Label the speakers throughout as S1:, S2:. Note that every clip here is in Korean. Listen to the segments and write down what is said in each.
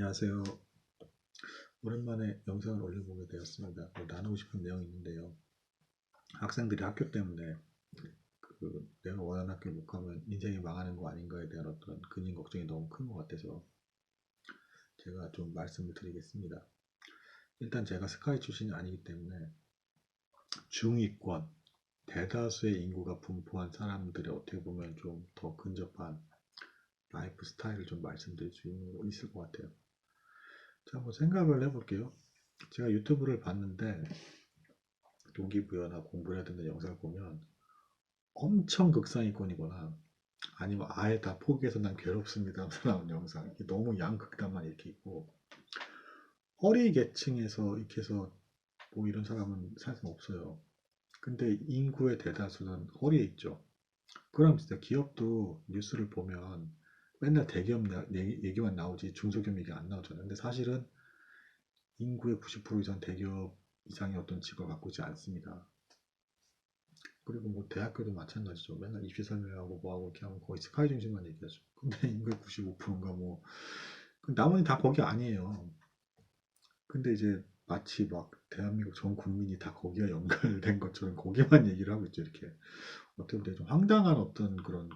S1: 안녕하세요. 오랜만에 영상을 올려보게 되었습니다. 나누고 싶은 내용이 있는데요. 학생들이 학교 때문에 내가 원하는 학교에 못 가면 인생이 망하는 거 아닌가에 대한 어떤 근심 걱정이 너무 큰 것 같아서 제가 좀 말씀을 드리겠습니다. 일단 제가 스카이 출신이 아니기 때문에 중위권, 대다수의 인구가 분포한 사람들의 어떻게 보면 좀 더 근접한 라이프 스타일을 좀 말씀드릴 수 있을 것 같아요. 자, 한번 생각을 해볼게요. 제가 유튜브를 봤는데 동기부여나 공부를 해야 된다는 영상을 보면 엄청 극상위권이거나 아니면 아예 다 포기해서 난 괴롭습니다 나온 영상, 너무 양극단만 이렇게 있고 허리 계층에서 이렇게 해서 뭐 이런 사람은 사실 없어요. 근데 인구의 대다수는 허리에 있죠. 그럼 진짜 기업도 뉴스를 보면 맨날 대기업 얘기만 나오지 중소기업 얘기 안 나오잖아요. 근데 사실은 인구의 90% 이상 대기업 이상의 어떤 직업을 갖고 있지 않습니다. 그리고 뭐 대학교도 마찬가지죠. 맨날 입시 설명하고 뭐하고 이렇게 하면 거의 스카이 중심만 얘기하죠. 근데 인구의 95%인가 뭐 나머지 다 거기 아니에요. 근데 이제 마치 막 대한민국 전 국민이 다 거기와 연결된 것처럼 거기만 얘기를 하고 있죠. 이렇게 어떻게 보면 좀 황당한 어떤 그런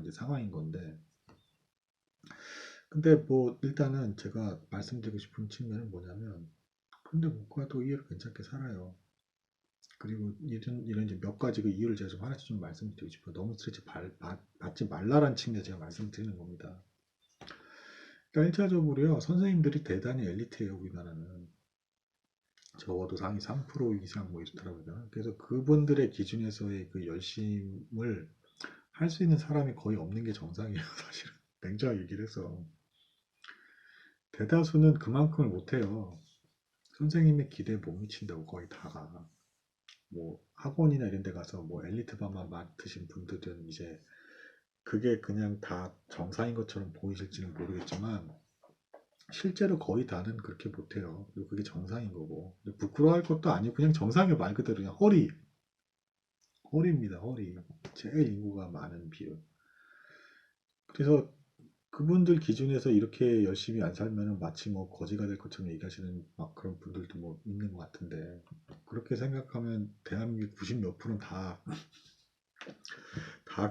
S1: 이제 상황인 건데, 근데 뭐 일단은 제가 말씀드리고 싶은 측면은 뭐냐면, 근데 문과도 의외로 괜찮게 살아요. 그리고 이런 이제 몇 가지 그 이유를 제가 좀 하나씩 좀 말씀드리고 싶어요. 너무 스트레스 받지 말라는 측면에 제가 말씀드리는 겁니다. 그러니까 1차적으로요, 선생님들이 대단히 엘리트예요, 우리나라는. 적어도 상위 3% 이상 뭐 이렇더라고요. 그래서 그분들의 기준에서의 그 열심을 할 수 있는 사람이 거의 없는 게 정상이에요, 사실은. 냉정하게 얘기를 해서. 대다수는 그만큼을 못해요. 선생님의 기대에 못 미친다고 거의 다가. 뭐 학원이나 이런 데 가서 뭐 엘리트반만 맡으신 분들은 이제 그게 그냥 다 정상인 것처럼 보이실지는 모르겠지만 실제로 거의 다는 그렇게 못해요. 그리고 그게 정상인 거고 부끄러워할 것도 아니고 그냥 정상의 말 그대로 그냥 허리입니다. 허리. 제일 인구가 많은 비율. 그래서 그분들 기준에서 이렇게 열심히 안 살면은 마치 뭐 거지가 될 것처럼 얘기하시는 막 그런 분들도 뭐 있는 것 같은데, 그렇게 생각하면 대한민국 90 몇 프로는 다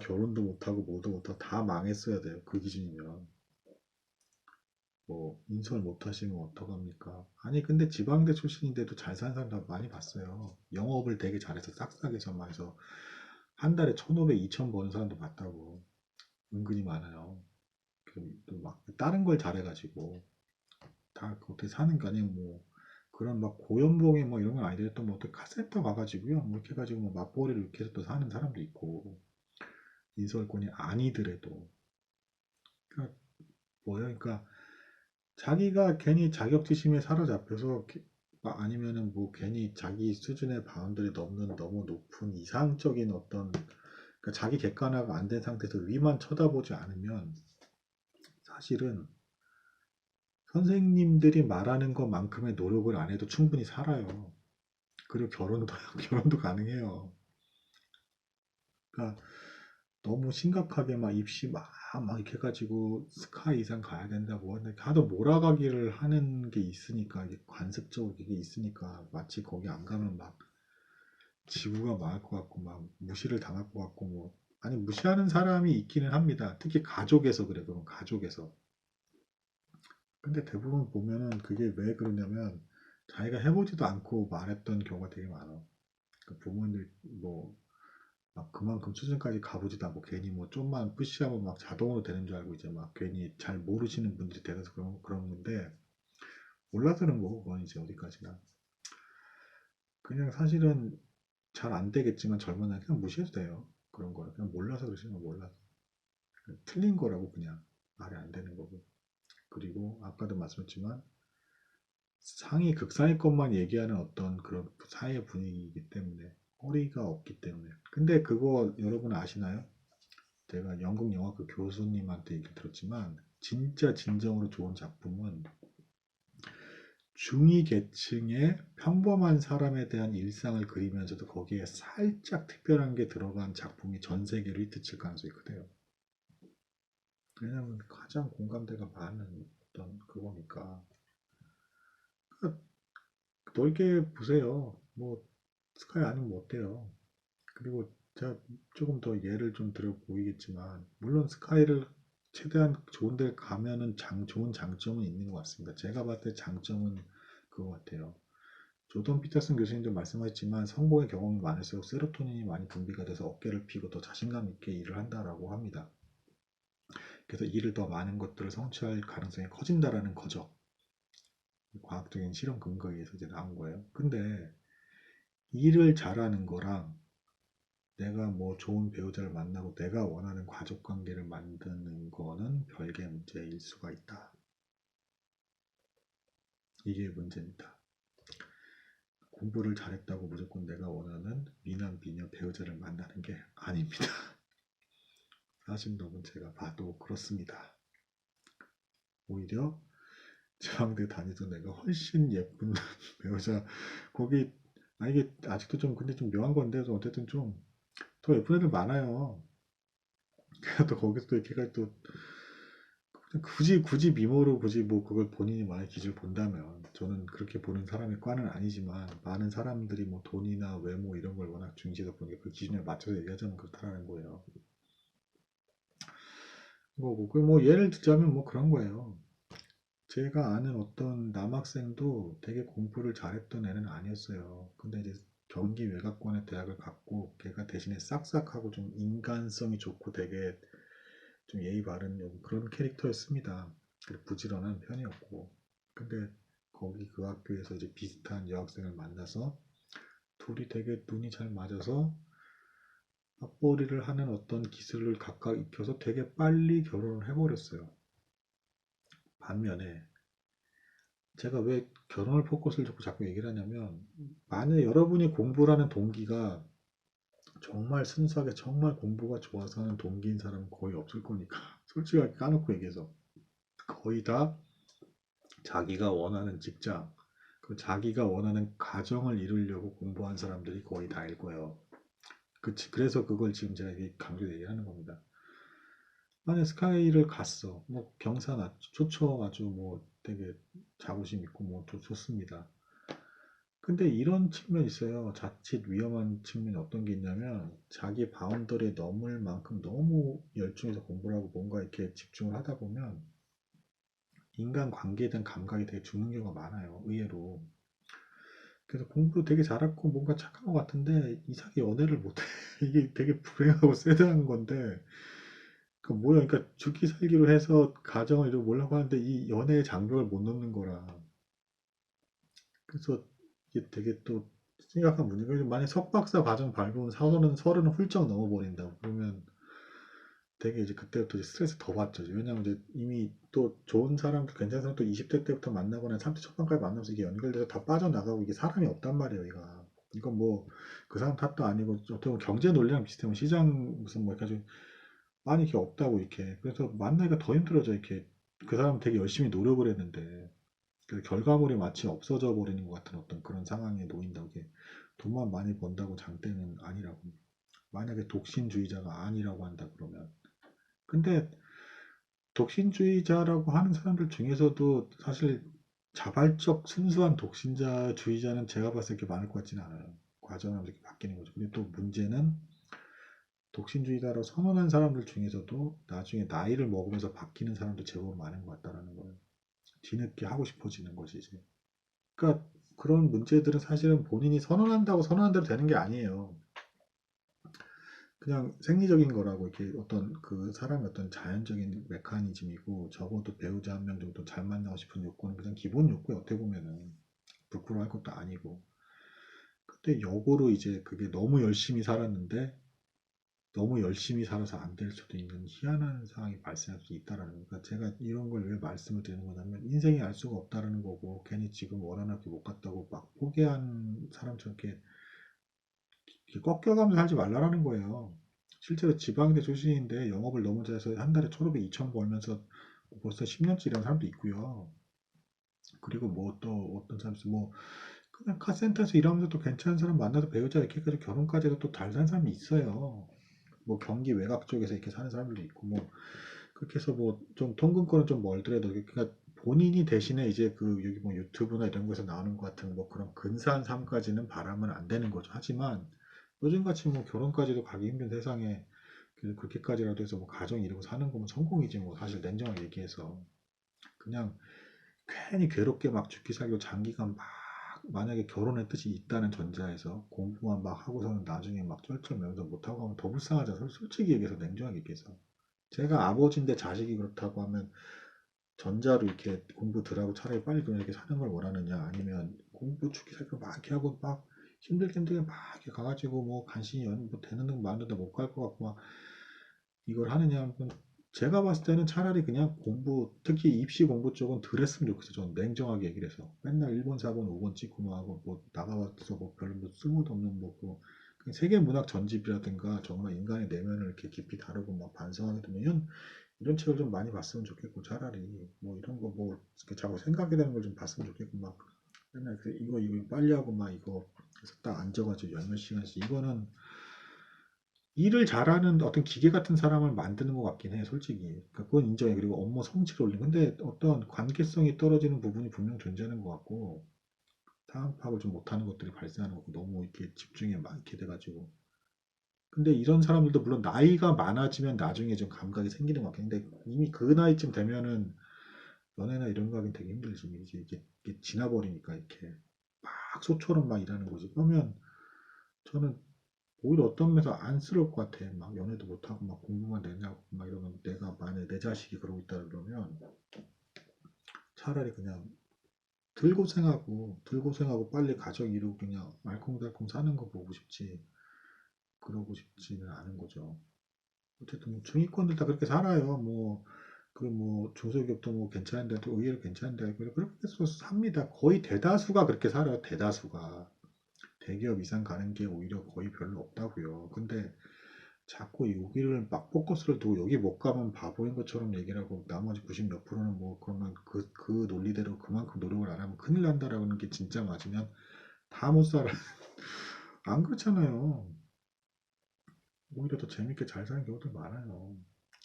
S1: 결혼도 못하고 뭐도 못하고 다 망했어야 돼요. 그 기준이면. 뭐 인설 못하시면 어떡합니까? 아니 근데 지방대 출신인데도 잘 사는 사람 다 많이 봤어요. 영업을 되게 잘해서 싹싹해서 막 해서 한 달에 1,500, 2,000 버는 사람도 봤다고. 은근히 많아요. 막 다른 걸 잘해가지고 다 어떻게 사는 거 아니면 뭐 그런 막 고연봉에 뭐 이런 건 아니더라도 뭐 어떻게 카센터 가가지고요 뭐 이렇게 해가지고 뭐 맞벌이를 이렇게 해서 또 사는 사람도 있고, 인설권이 아니더라도. 그러니까 뭐예요? 그러니까 자기가 괜히 자격지심에 사로잡혀서 아니면은 뭐 괜히 자기 수준의 바운더리 넘는 너무 높은 이상적인 어떤, 그러니까 자기 객관화가 안 된 상태에서 위만 쳐다보지 않으면 사실은 선생님들이 말하는 것만큼의 노력을 안 해도 충분히 살아요. 그리고 결혼도 결혼도 가능해요. 그러니까 너무 심각하게 막 입시 막 이렇게 해가지고 스카이 이상 가야 된다고 하도 몰아가기를 하는 게 있으니까, 이게 관습적으로 이게 있으니까 마치 거기 안 가면 막 지구가 망할 것 같고 막 무시를 당할 것 같고 뭐, 아니 무시하는 사람이 있기는 합니다. 특히 가족에서 그래. 그럼 가족에서. 근데 대부분 보면은 그게 왜 그러냐면 자기가 해보지도 않고 말했던 경우가 되게 많아. 그 부모님들 뭐 막 그만큼 수준까지 가보지도 않고 괜히 뭐 좀만 푸시하면 막 자동으로 되는 줄 알고 이제 막 괜히 잘 모르시는 분들이 대해서 그런 건데, 몰라서는 뭐 그건 이제 어디까지나. 그냥 사실은 잘 안 되겠지만 젊은 날 그냥 무시해도 돼요. 그런 거는 그냥 몰라서 그러시는 거 몰라서. 틀린 거라고 그냥 말이 안 되는 거고. 그리고 아까도 말씀했지만 상위 극상위권만 얘기하는 어떤 그런 사회 분위기이기 때문에 허리가 없기 때문에. 근데 그거 여러분 아시나요? 제가 연극 영화과 교수님한테 얘기 들었지만 진짜 진정으로 좋은 작품은 중위 계층의 평범한 사람에 대한 일상을 그리면서도 거기에 살짝 특별한 게 들어간 작품이 전 세계로 히트칠 가능성이 크대요. 왜냐면 가장 공감대가 많은 어떤 그거니까. 넓게 보세요. 뭐 스카이 아니면 뭐 어때요? 그리고 제가 조금 더 예를 좀 들어 보이겠지만 물론 스카이를 최대한 좋은 데 가면은 좋은 장점은 있는 것 같습니다. 제가 봤을 때 장점은 그거 같아요. 조던 피터슨 교수님도 말씀하셨지만 성공의 경험이 많을수록 세로토닌이 많이 분비가 돼서 어깨를 펴고 더 자신감 있게 일을 한다라고 합니다. 그래서 일을 더 많은 것들을 성취할 가능성이 커진다라는 거죠. 과학적인 실험 근거에 의해서 이제 나온 거예요. 근데 일을 잘하는 거랑 내가 뭐 좋은 배우자를 만나고 내가 원하는 가족 관계를 만드는 거는 별개 문제일 수가 있다. 이게 문제입니다. 공부를 잘했다고 무조건 내가 원하는 미남, 미녀 배우자를 만나는 게 아닙니다. 사실 너무 제가 봐도 그렇습니다. 오히려 저항대 다니던 애가 훨씬 예쁜 배우자 거기 이게 아직도 좀 근데 좀 묘한 건데 어쨌든 좀 더 예쁜 애들 많아요. 또 거기서 또 이렇게 또 굳이 미모로 굳이 뭐 그걸 본인이 만약 기준을 본다면 저는 그렇게 보는 사람의 과는 아니지만 많은 사람들이 뭐 돈이나 외모 이런 걸 워낙 중시해서 보니까 그 기준에 맞춰서 얘기하자면 그렇다라는 거예요. 뭐 예를 들자면 뭐 그런 거예요. 제가 아는 어떤 남학생도 되게 공부를 잘했던 애는 아니었어요. 근데 이제 경기 외곽권의 대학을 갔고 걔가 대신에 싹싹하고 좀 인간성이 좋고 되게 좀 예의 바른 그런 캐릭터였습니다. 부지런한 편이었고. 근데 거기 그 학교에서 이제 비슷한 여학생을 만나서 둘이 되게 눈이 잘 맞아서 맞벌이를 하는 어떤 기술을 각각 익혀서 되게 빨리 결혼을 해버렸어요. 반면에 제가 왜 결혼을 포커스를 잡고 자꾸 얘기를 하냐면 만약 여러분이 공부라는 동기가 정말 순수하게 정말 공부가 좋아서 하는 동기인 사람은 거의 없을 거니까 솔직하게 까놓고 얘기해서 거의 다 자기가 원하는 직장, 그 자기가 원하는 가정을 이루려고 공부한 사람들이 거의 다일 거예요. 그래서 그걸 지금 제가 강조 얘기하는 겁니다. 만약 스카이를 갔어. 뭐 경사 좋죠. 아주 뭐 되게 자부심 있고 뭐 좋습니다. 근데 이런 측면이 있어요. 자칫 위험한 측면이 어떤 게 있냐면 자기 바운더리에 넘을 만큼 너무 열중해서 공부를 하고 뭔가 이렇게 집중을 하다 보면 인간 관계에 대한 감각이 되게 죽는 경우가 많아요. 의외로. 그래서 공부 되게 잘하고 뭔가 착한 것 같은데 이상하게 연애를 못해. 이게 되게 불행하고 쎄한 건데 그 뭐야 그러니까 죽기 살기로 해서 가정을 이루고 뭐라고 하는데 이 연애의 장벽을 못 넘는 거라. 그래서 이게 되게 또 심각한 문제가 만약 석박사 과정 밟으면 서른은 훌쩍 넘어버린다. 그러면 되게 이제 그때부터 이제 스트레스 더 받죠. 왜냐면 이제 이미 또 좋은 사람, 괜찮은 사람 또 20대 때부터 만나거나 30대 초반까지 만나면서 이게 연결돼서 다 빠져나가고 이게 사람이 없단 말이에요, 이거. 이건 뭐 그 사람 탓도 아니고 어떻게 보면 경제 논리랑 비슷해요. 시장 무슨 뭐 이렇게 많이 이렇게 없다고 이렇게. 그래서 만나기가 더 힘들어져 이렇게. 그 사람 되게 열심히 노력을 했는데 그 결과물이 마치 없어져 버리는 것 같은 어떤 그런 상황에 놓인다고 게 돈만 많이 번다고 장땡은 아니라고. 만약에 독신주의자가 아니라고 한다 그러면 근데 독신주의자라고 하는 사람들 중에서도 사실 자발적 순수한 독신자주의자는 제가 봤을 때 많을 것 같지는 않아요. 과정하면서 이렇게 바뀌는 거죠. 근데 또 문제는 독신주의자로 선언한 사람들 중에서도 나중에 나이를 먹으면서 바뀌는 사람도 제법 많은 것 같다라는 거예요. 뒤늦게 하고 싶어지는 것이 이제. 그러니까 그런 문제들은 사실은 본인이 선언한다고 선언한 대로 되는 게 아니에요. 그냥 생리적인 거라고 이렇게 어떤 그 사람의 어떤 자연적인 메커니즘이고 적어도 배우자 한 명 정도 잘 만나고 싶은 욕구는 그냥 기본 욕구에 어떻게 보면은 부끄러워할 것도 아니고 근데 역으로 이제 그게 너무 열심히 살았는데 너무 열심히 살아서 안 될 수도 있는 희한한 상황이 발생할 수 있다라는 거. 그러니까 제가 이런 걸 왜 말씀을 드리는 거냐면 인생이 알 수가 없다라는 거고 괜히 지금 원하는 학교 못 갔다고 막 포기한 사람처럼 이렇게 꺾여가면서 살지 말라라는 거예요. 실제로 지방대 출신인데 영업을 너무 잘해서 한 달에 1,500, 2,000 벌면서 벌써 10년째 일하는 사람도 있고요. 그리고 뭐 또 어떤 사람이 뭐 그냥 카센터에서 일하면서 또 괜찮은 사람 만나서 배우자 이렇게 해서 결혼까지 해서 또 잘 사는 사람이 있어요. 뭐 경기 외곽 쪽에서 이렇게 사는 사람들도 있고 뭐 그렇게 해서 뭐 좀 통근권은 좀 멀더라도 그러니까 본인이 대신에 이제 그 여기 뭐 유튜브나 이런 거에서 나오는 것 같은 뭐 그런 근사한 삶까지는 바라면 안 되는 거죠. 하지만 요즘같이 뭐 결혼까지도 가기 힘든 세상에 그렇게까지라도 해서 뭐 가정 이루고 사는 거면 성공이지 뭐 사실 냉정하게 얘기해서 그냥 괜히 괴롭게 막 죽기 살기로 장기간 막 만약에 결혼의 뜻이 있다는 전제하에서 공부만 막 하고서는 나중에 막 쩔쩔매면서 못하고 하면 더 불쌍하잖아. 솔직히 얘기해서 냉정하게 얘기해서 제가 아버지인데 자식이 그렇다고 하면 전자로 이렇게 공부 덜하고 차라리 빨리 그냥 이렇게 사는 걸 원하느냐 아니면 공부 죽기 살기 막 이렇게 하고 막 힘들게 힘들게 막 이렇게 가가지고 뭐 간신히 뭐 되는 등 마는데 못 갈 것 같고 막 이걸 하느냐 하면 제가 봤을 때는 차라리 그냥 공부 특히 입시 공부 쪽은 덜 했으면 좋겠어요. 저는 냉정하게 얘기를 해서 맨날 1번 4번 5번 찍고 뭐 하고 뭐 나가봐서 뭐 별로 뭐 쓸모도 없는 뭐고 세계 문학 전집이라든가 정말 인간의 내면을 이렇게 깊이 다루고 막 반성하게 되면 이런 책을 좀 많이 봤으면 좋겠고 차라리 뭐 이런 거 뭐 이렇게 자꾸 생각이 되는 걸 좀 봤으면 좋겠고 막 맨날 이거 빨리 하고 막 이거 그래서 딱 앉아가지고 열 몇 시간씩 이거는 일을 잘하는 어떤 기계 같은 사람을 만드는 것 같긴 해 솔직히 그러니까 그건 인정해 그리고 업무 성취를 올리는 근데 어떤 관계성이 떨어지는 부분이 분명 존재하는 것 같고 상황 파악을 좀 못하는 것들이 발생하는 거고 너무 이렇게 집중이 많게 돼가지고 근데 이런 사람들도 물론 나이가 많아지면 나중에 좀 감각이 생기는 것 같긴 한데 이미 그 나이쯤 되면은 연애나 이런 거 하긴 되게 힘들지. 이제 이게 지나버리니까 이렇게 막 소처럼 막 일하는 거지. 그러면 저는 오히려 어떤 면에서 안쓰러울 것 같아. 막 연애도 못하고 막 공부만 내냐고 막 이러면 내가 만약에 내 자식이 그러고 있다 그러면 차라리 그냥 덜 고생하고 빨리 가정 이루고 그냥 알콩달콩 사는 거 보고 싶지. 그러고 싶지는 않은 거죠. 어쨌든 뭐 중위권들 다 그렇게 살아요. 뭐 그 뭐 중소기업도 뭐 괜찮은데 또 의외로 괜찮은데 그렇게 해서 삽니다. 거의 대다수가 그렇게 살아요. 대다수가 대기업 이상 가는 게 오히려 거의 별로 없다고요. 근데 자꾸 여기를 막 포커스를 두고 여기 못 가면 바보인 것처럼 얘기를 하고 나머지 90 몇 프로는 뭐 그러면 그 논리대로 그만큼 노력을 안 하면 큰일 난다라는 게 진짜 맞으면 다 못 살아. 안 그렇잖아요. 오히려 더 재밌게 잘 사는 경우도 많아요.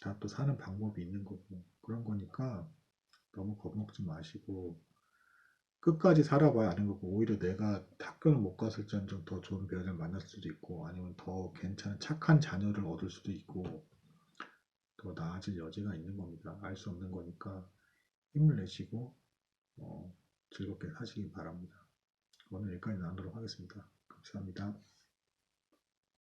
S1: 다 또 사는 방법이 있는 거고 그런 거니까 너무 겁먹지 마시고 끝까지 살아봐야 아는 거고 오히려 내가 학교를 못 갔을지언정 더 좋은 배우자를 만날 수도 있고 아니면 더 괜찮은 착한 자녀를 얻을 수도 있고 더 나아질 여지가 있는 겁니다. 알 수 없는 거니까 힘을 내시고 즐겁게 사시기 바랍니다. 오늘 여기까지 나누도록 하겠습니다. 감사합니다.